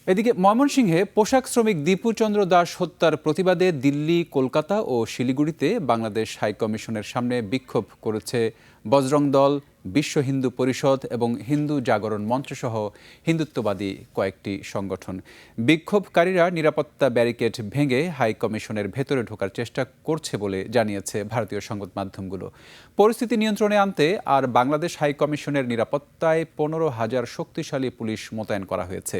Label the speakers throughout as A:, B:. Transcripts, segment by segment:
A: এদিকে ময়মনসিংহে পোশাক শ্রমিক দীপু চন্দ্র দাস হত্যার প্রতিবাদে দিল্লি, কলকাতা ও শিলিগুড়িতে বাংলাদেশ হাইকমিশনের সামনে বিক্ষোভ করেছে বজরং দল, বিশ্ব হিন্দু পরিষদ এবং হিন্দু জাগরণ মঞ্চ সহ হিন্দুত্ববাদী কয়েকটি সংগঠন। বিক্ষোভকারীরা নিরাপত্তা ব্যারিকেড ভেঙে হাইকমিশনের ভেতরে ঢোকার চেষ্টা করছে বলে জানিয়েছে ভারতীয় সংবাদ মাধ্যমগুলো। পরিস্থিতি নিয়ন্ত্রণে আনতে আর বাংলাদেশ হাইকমিশনের নিরাপত্তায় 15,000 শক্তিশালী পুলিশ মোতায়েন করা হয়েছে।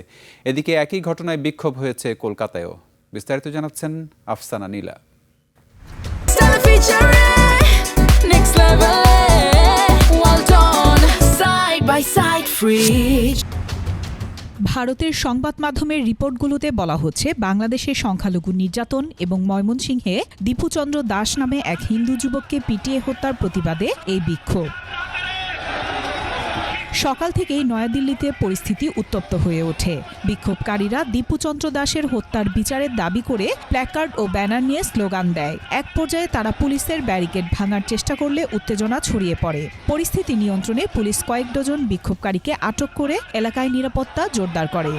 A: এদিকে একই ঘটনায় বিক্ষোভ হয়েছে কলকাতায়ও। বিস্তারিত জানাচ্ছেন আফসানা নীলা।
B: ভারতের সংবাদ মাধ্যমের রিপোর্টগুলোতে বলা হচ্ছে, বাংলাদেশের সংখ্যালঘু নির্যাতন এবং ময়মনসিংহে দীপু চন্দ্র দাস নামে এক হিন্দু যুবককে পিটিয়ে হত্যার প্রতিবাদে এই বিক্ষোভ। সকাল থেকেই নয়াদিল্লিতে পরিস্থিতি উত্তপ্ত হয়ে ওঠে। বিক্ষোভকারীরা দীপু চন্দ্র দাসের হত্যার বিচারের দাবি করে প্ল্যাকার্ড ও ব্যানার নিয়ে স্লোগান দেয়। এক পর্যায়ে তারা পুলিশের ব্যারিকেড ভাঙার চেষ্টা করলে উত্তেজনা ছড়িয়ে পড়ে। পরিস্থিতি নিয়ন্ত্রণে পুলিশ কয়েক ডজন বিক্ষোভকারীকে আটক করে এলাকায় নিরাপত্তা জোরদার করে।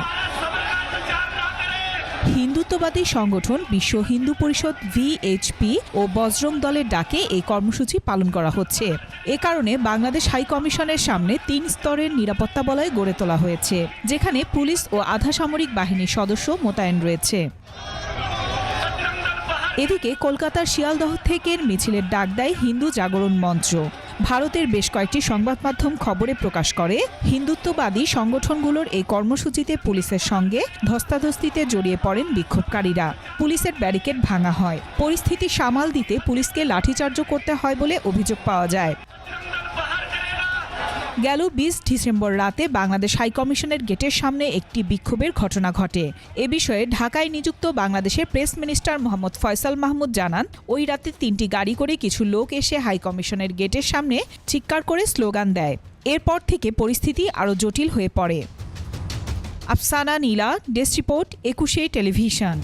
B: হিন্দুত্ববাদী সংগঠন বিশ্ব হিন্দু পরিষদ VHP ও বজরং দলের ডাকে এই কর্মসূচি পালন করা হচ্ছে। এ কারণে বাংলাদেশ হাইকমিশনের সামনে 3 স্তরের নিরাপত্তা বলয় গড়ে তোলা হয়েছে, যেখানে পুলিশ ও আধা সামরিক বাহিনীর সদস্য মোতায়েন রয়েছে। এদিকে কলকাতার শিয়ালদহ থেকে মিছিলের ডাক দেয় হিন্দু জাগরণ মঞ্চ। ভারতের বেশ কয়েকটি সংবাদ মাধ্যম খবরে প্রকাশ করে, হিন্দুত্ববাদী সংগঠনগুলোর এই কর্মসূচিতে পুলিশের সঙ্গে ধস্তাধস্তিতে জড়িয়ে পড়েন বিক্ষোভকারীরা। পুলিশের ব্যারিকেড ভাঙা হয়। পরিস্থিতি সামাল দিতে পুলিশকে লাঠিচার্জও করতে হয় বলে অভিযোগ পাওয়া যায়। গেল 20 ডিসেম্বর রাতে বাংলাদেশ হাইকমিশনের গেটের সামনে একটি বিক্ষোভের ঘটনা ঘটে। এ বিষয়ে ঢাকায় নিযুক্ত বাংলাদেশের প্রেস মিনিস্টার মোহাম্মদ ফয়সাল মাহমুদ জানান, ওই রাতে 3টি গাড়ি করে কিছু লোক এসে হাইকমিশনের গেটের সামনে চিৎকার করে স্লোগান দেয়। এরপর থেকে পরিস্থিতি আরও জটিল হয়ে পড়ে। আফসানা নীলা, ডেস্ক রিপোর্ট, 21 টেলিভিশন।